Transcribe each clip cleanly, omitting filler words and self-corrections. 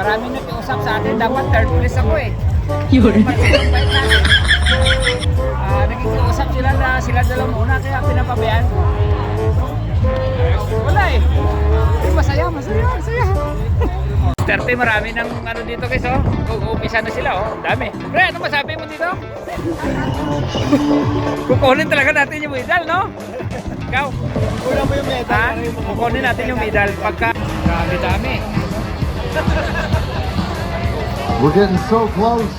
Marami nakiusap sa atin, dapat third place ako eh. Yun. Nagkikiusap sila na sila dalang muna, kaya pinapabayaan ko. Wala eh. Masaya. Duterte, marami ng ano dito guys oh. Umpisa na sila oh. Ang dami. Pre, ano masabi mo dito? Kukunin talaga natin yung medal, no? Ikaw? Kulang mo yung medal. Kukunin natin yung medal pagka dami. We're getting so close.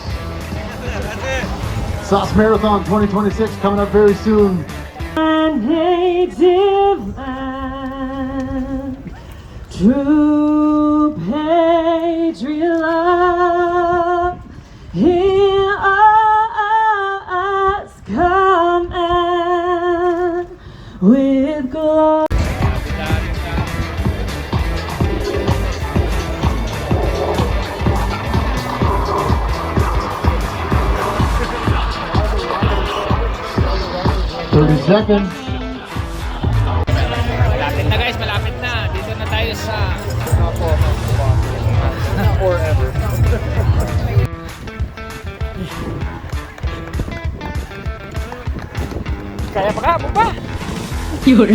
Sauce Marathon 2026 coming up very soon. Native man, true patriot love, hear us command with glory. Seconds. Malapit na guys, malapit na. Dito na tayo sa Forever. Kaya pa ka, bumba! Yun.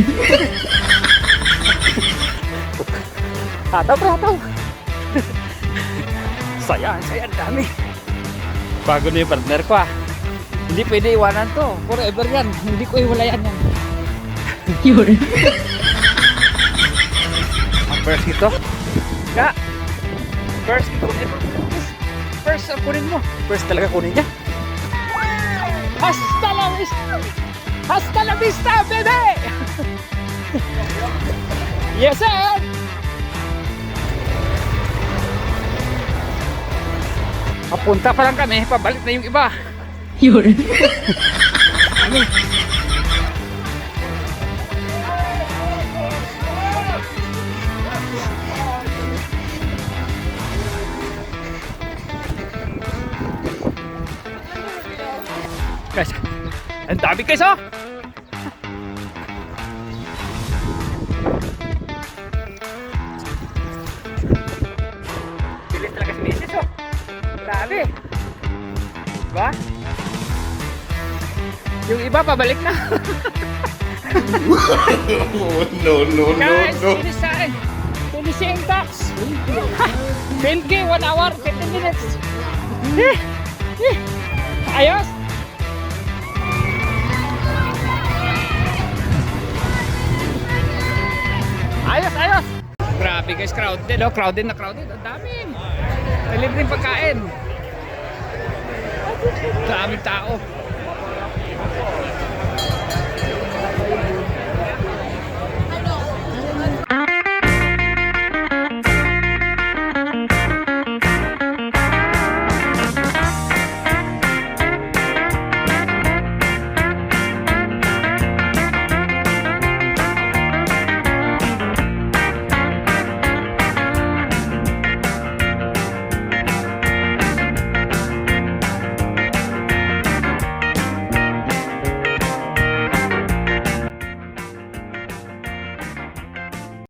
Hataw. Saya, ang dami. Bago na yung partner ko ah. Hindi pwede iwanan to. Forever yan. Hindi ko iwalayan yan. Yun. Ang first ito. Ka! First, kunin mo. First, kunin mo. First talaga kunin niya. Hasta la vista! Hasta la vista, baby! Yes, sir! Papunta pa lang kami, pabalik na yung iba. Yun. Guys, ang dami guys oh! Bilis talaga si Mrs. oh! Grabe! Diba? Yung iba pabalik na. Guys, finishing talks. 20, 1 hour, 15 minutes. Ayos. Ayos. Grabe guys, crowded oh, crowded. Ang dami. May libreng pagkain. Daming tao.